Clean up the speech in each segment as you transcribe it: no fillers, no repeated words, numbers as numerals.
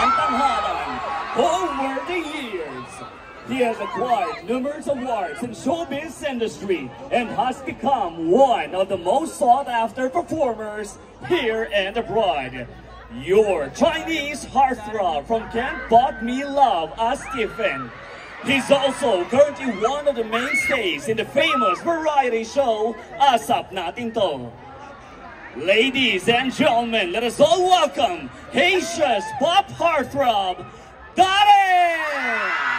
ng tanghalan. Over the years, he has acquired numerous awards in showbiz industry and has become one of the most sought-after performers here and abroad. Your Chinese heartthrob from Can't Bought Me Love as Stephen. He's also currently one of the mainstays in the famous variety show Asap Natin To. Ladies and gentlemen, let us all welcome Asia's pop heartthrob, Darren!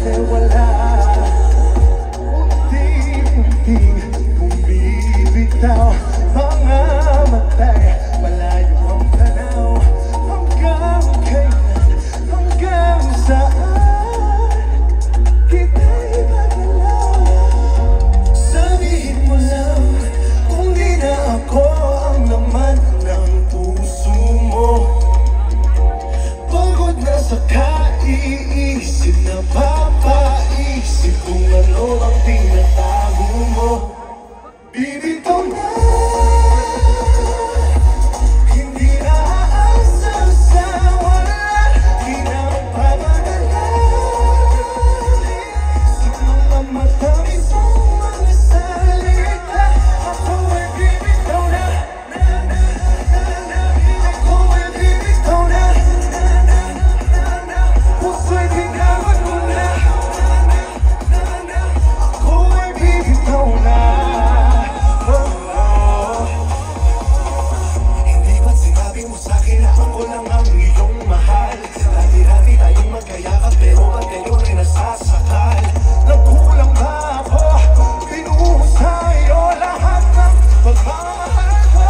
baliwala. Unti-unting bumibitaw, mga matay, malayo ang tanaw. Hanggang kailan, hanggang saan kita ibagalaw? Sabihin mo lang kung di na ako ang laman ng puso mo. Pagod na sa kaiisip, napapaisip kung ano ang tinatago mo. Bibitaw na, hindi na aasa sa wala, di na magpapadala. Sa mga matamis mong mga salita, ako ay bibitaw na. Ako ay bibitaw na. Puso'y tinawag mo na. Ako ay bibitaw na. Hindi ba't sinabi mo sa'kin na ako lang ang iyong mahal? Dati-dati tayong magkayakap pero ba't ngayon ay nasasakal? Nagkulang ba ako? Pinuhos sa'yo lahat ng pagmamahal ko.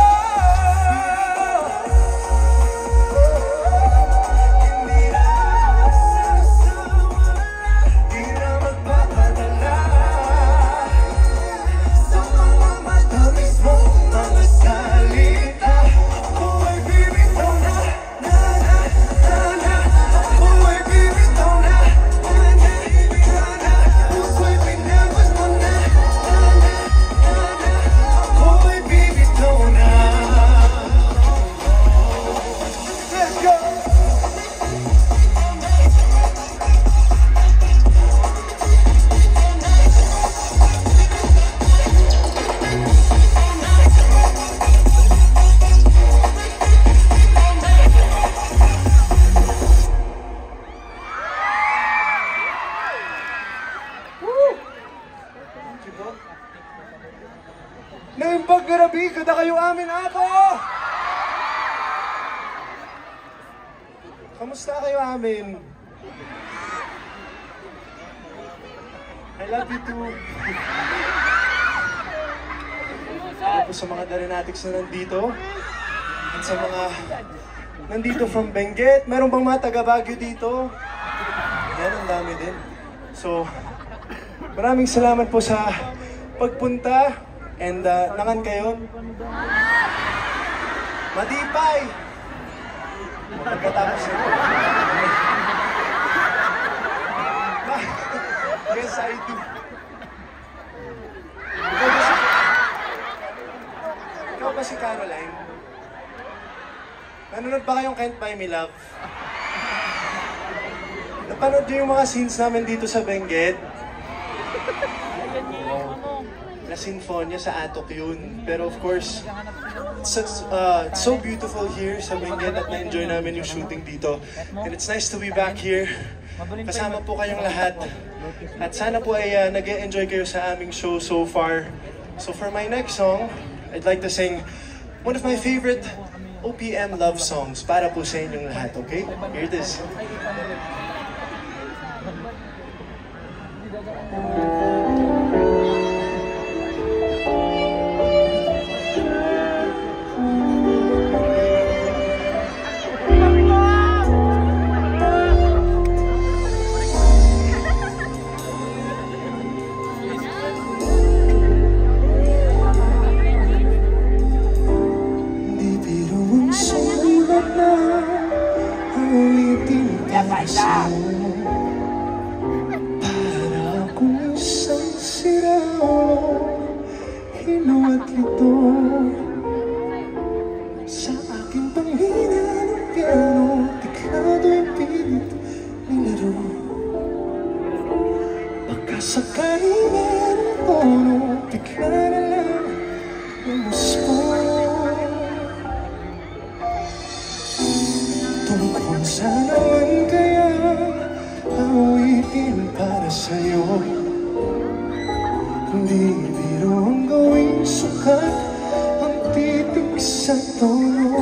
Hindi na aasa sa wala, di na magpapadala. Sa mga matamis mong mga salita, ako ay bibitaw na. Ako ay bibitaw na. Puso'y pinagos mo na. Ako ay bibitaw na. Let's go! Nang paggarabi, kada kayo amin ako! Kamusta kayo amin? I love you too. Ano po sa mga Darenatics na nandito? At sa mga nandito from Benguet, meron bang mga taga Baguio dito? Yan, ang dami din. So, maraming salamat po sa pagpunta. And nangan kayo? Madipay! Pagkatapos nito. Yes, I do. Ikaw ba si Caroline? Nanonood ba kayong Can't Buy Me Love? Napanood niyo yung mga scenes namin dito sa Benguet? Na sinfonya sa Atok yun. Pero of course, it's so beautiful here sa Benguet at na-enjoy namin yung shooting dito. And it's nice to be back here. Kasama po kayong lahat. At sana po ay nag-enjoy kayo sa aming show so far. So for my next song, I'd like to sing one of my favorite OPM love songs para po sa inyong lahat, okay? Here it is. Para akong isang siraulo, hinuat lito sa aking panghina ng piano, tiklado'y pilit nilaro. Baka sakali merong tono, bigla na lang umuspo. Tungkol sa naman kaya awitin para sa'yo. Hindi biro ang gawing sukat ang titig sa tono.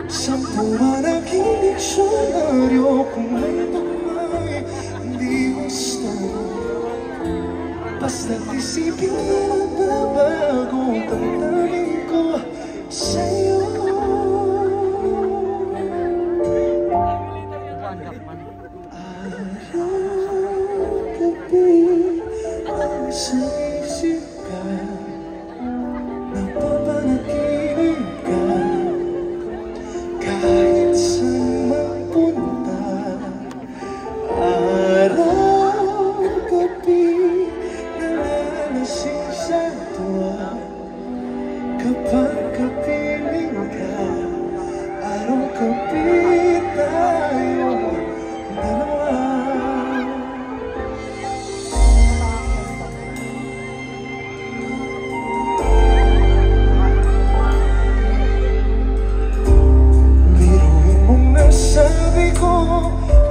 Sampu man ang diksyonaryo kung may tugma Gabi ang sinisip ka, napapanaginip ka, kahit saan magpunta. Araw-gabi nalalasing sa tuwa, kapag kapiling ka. Araw-gabi tayong dalawa. Biruin mong nasabi ko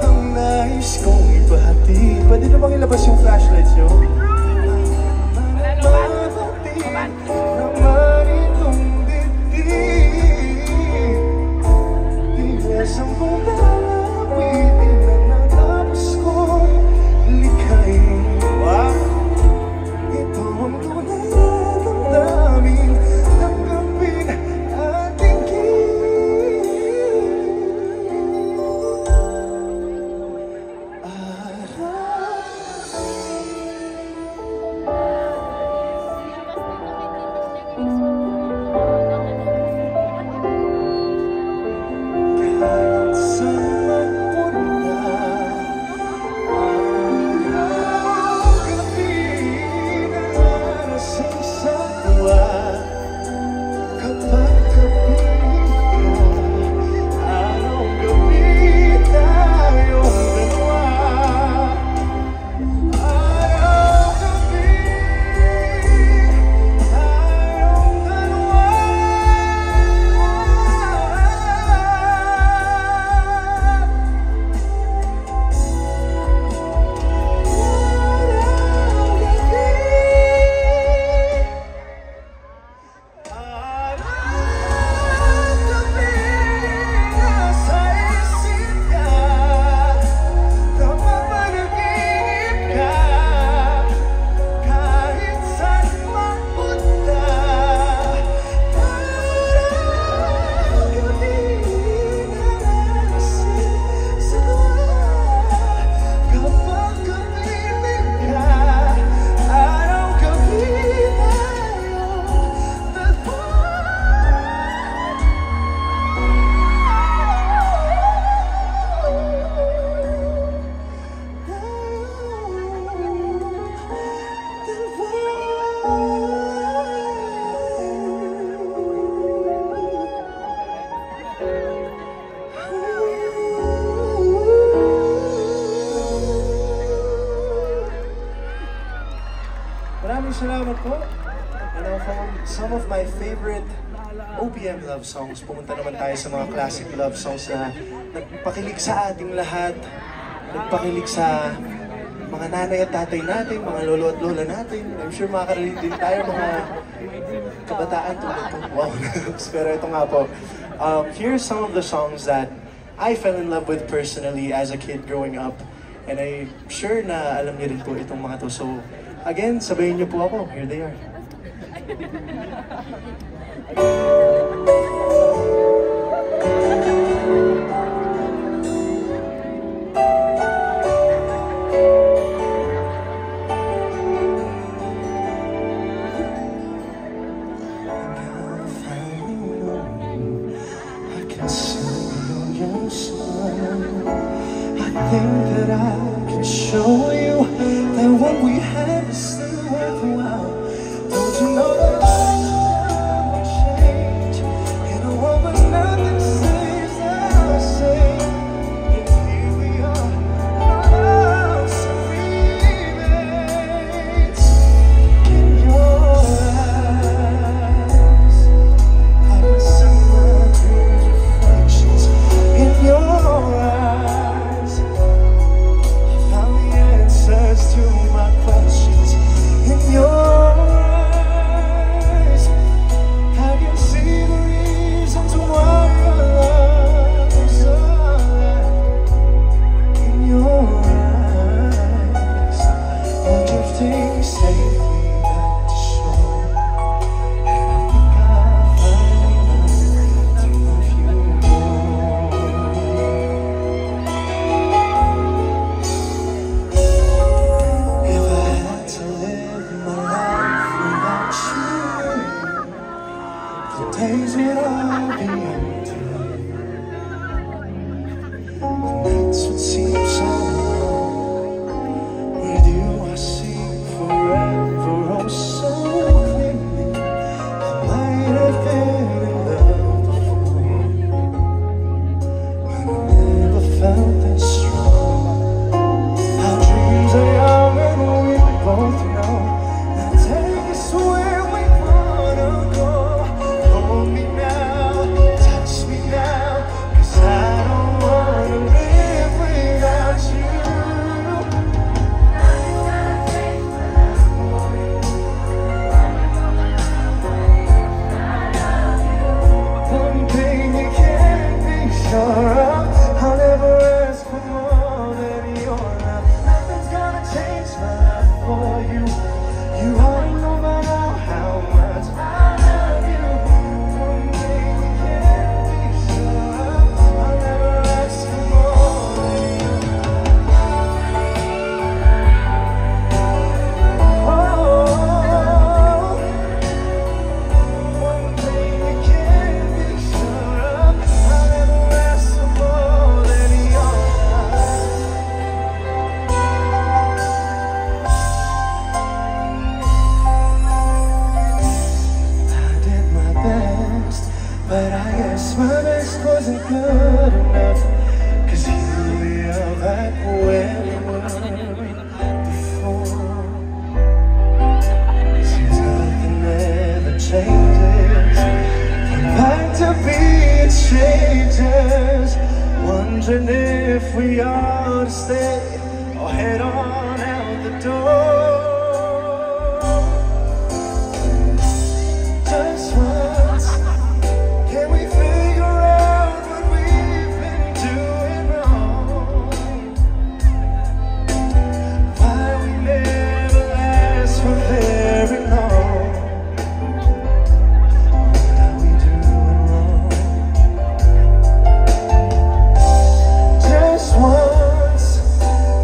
ang nais kong ibahati. Pwede na bang ilabas yung flashlights nyo? Naman itong dibdib, sampung awitin na natapos kong likhain. Wow! Ito ang tunay na damdamin ng gabing ating Maraming salamat po. For some of my favorite OPM love songs, pumunta naman tayo sa mga classic love songs na nagpakilig sa ating lahat, nagpakilig sa mga nanay at tatay natin, mga lolo at lola natin. I'm sure makakarinig din tayo mga kabataan tulad po. Wow! Pero ito nga po, here's some of the songs that I fell in love with personally as a kid growing up. And I'm sure na alam niyo rin po itong mga to. So, again, sabayin niyo po ako. Here they are. I think that I can show you that what we have is still worthwhile. Don't you know that time will change in a world where nothing stays the same? And here we are, our love's remains in your eyes. I can see my dreams reflections in your eyes. want to stay or head on out the door. Just once, can we figure out what we've been doing wrong? Why we never last for very long? What are we doing wrong? Just once,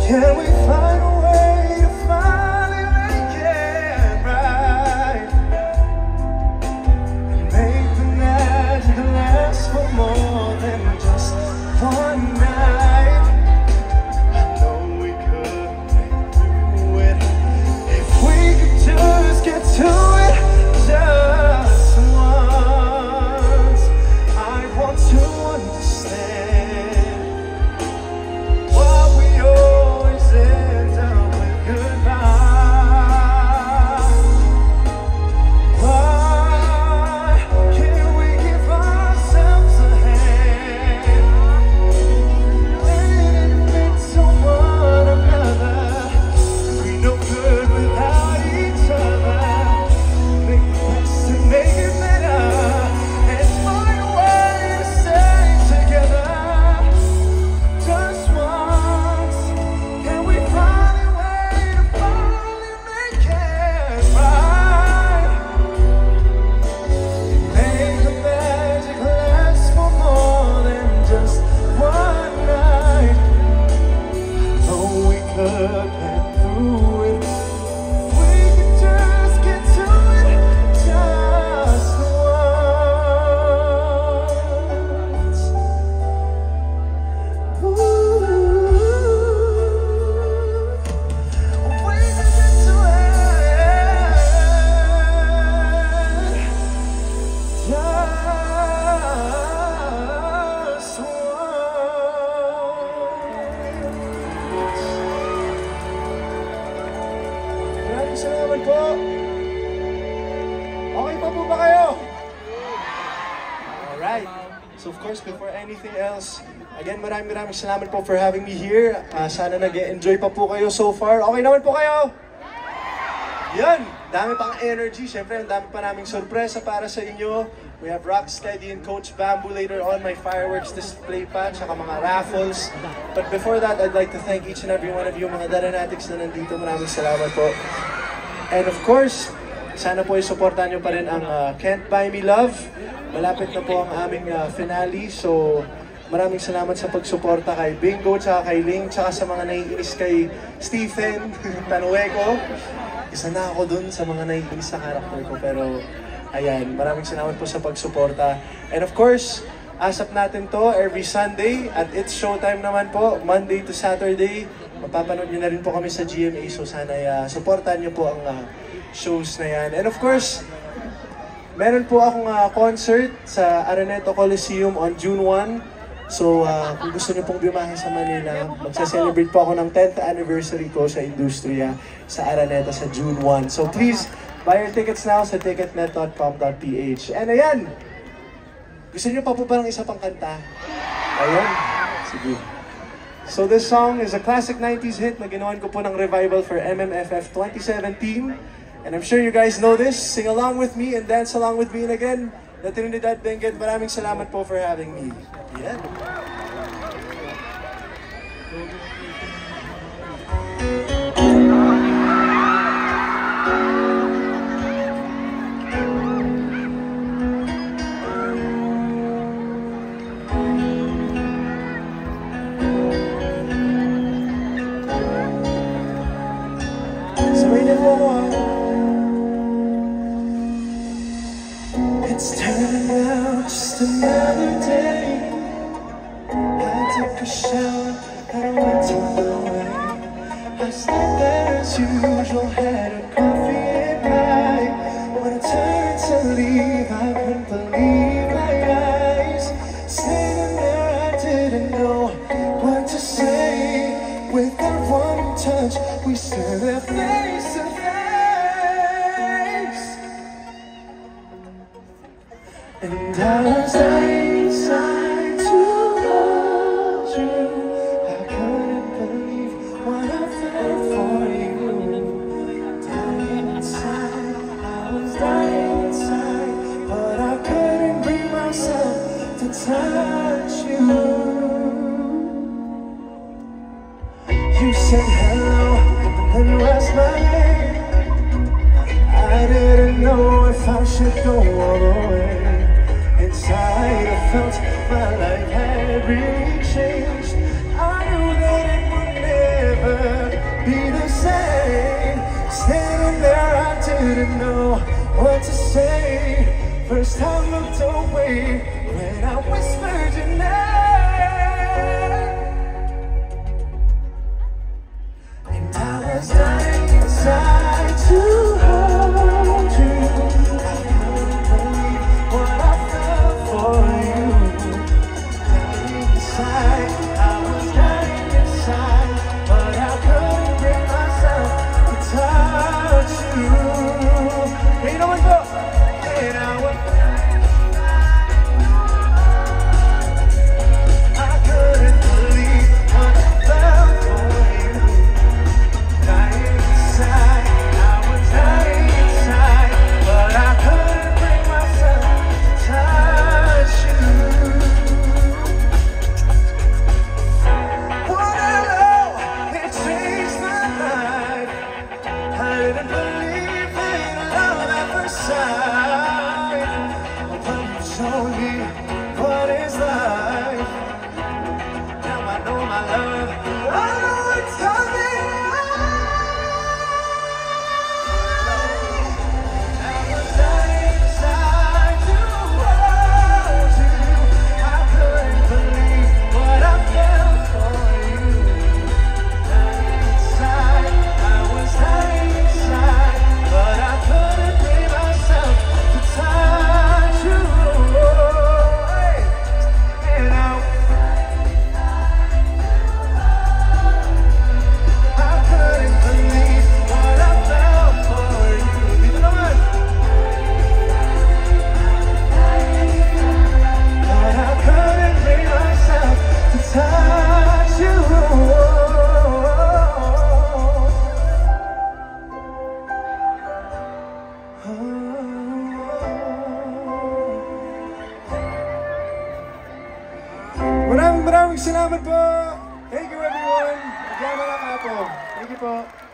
can we find a way to finally make it right? And make the magic last for more than just one night. I know we could do it if we could just get to it just once. I want to understand what we always end up with goodbye. Why can't we give ourselves a hand? Let it admit to one another we no good without each other. Make the best and make it better, and find a way to stay together. Just once, can we find a way to finally make it right? Make the magic last for more than just one night. Though we could get through it, if we could just get to it just once. Ooh, if we could get to it just once. Maraming salamat po. Okay pa po ba kayo? Alright. So of course, before anything else, again, maraming salamat po for having me here. Sana nag-enjoy pa po kayo so far. Okay naman po kayo? Yan! Dami pang energy. Siyempre, ang dami pa naming sorpresa para sa inyo. We have Rocksteady and Coach Bamboo later on, my fireworks display pa, tsaka mga raffles. But before that, I'd like to thank each and every one of you, mga Daranatics na nandito. Maraming salamat po. And of course, sana po i-supportan nyo pa rin ang Can't Buy Me Love. Malapit na po ang aming finale. So, maraming salamat sa pagsuporta kay Bingo, tsaka kay Ling, tsaka sa mga naiinis kay Stephen Tanueco. Isa na ako dun sa mga naiinis sa character ko. Pero, ayan, maraming salamat po sa pagsuporta. And of course, asap natin to every Sunday at it's showtime naman po, Monday to Saturday. Mapapanood nyo na rin po kami sa GMA, so sana supportan nyo po ang shows na yan. And of course, meron po akong concert sa Araneta Coliseum on June 1. So, kung gusto nyo pong bimahe sa Manila, magsa-celebrate po ako ng 10th anniversary ko sa industriya sa Araneta sa June 1. So please, buy your tickets now sa ticketnet.com.ph. And ayan, gusto nyo pa po ba ng isa pang kanta? Ayan, sige. So this song is a classic 90s hit na ginawan ko po ng revival for MMFF 2017. And I'm sure you guys know this. Sing along with me and dance along with me. And again, na Trinidad Benguet, maraming salamat po for having me. Yeah. It's turning out just another day. I took a shower, I went to the way. I You said hello, then you asked my name. I didn't know if I should go all the way. Inside I felt my life had really changed. I knew that it would never be the same. Standing there I didn't know what to say. First I looked away when I whispered your name. And I was dying inside to hold you. I couldn't believe what I felt for you. Dying inside, I was dying inside, but I couldn't bring myself to touch you. Hey, you know what, go? And I was Maraming salamat po. Thank you everyone. Diyan na lang ako. Thank you po.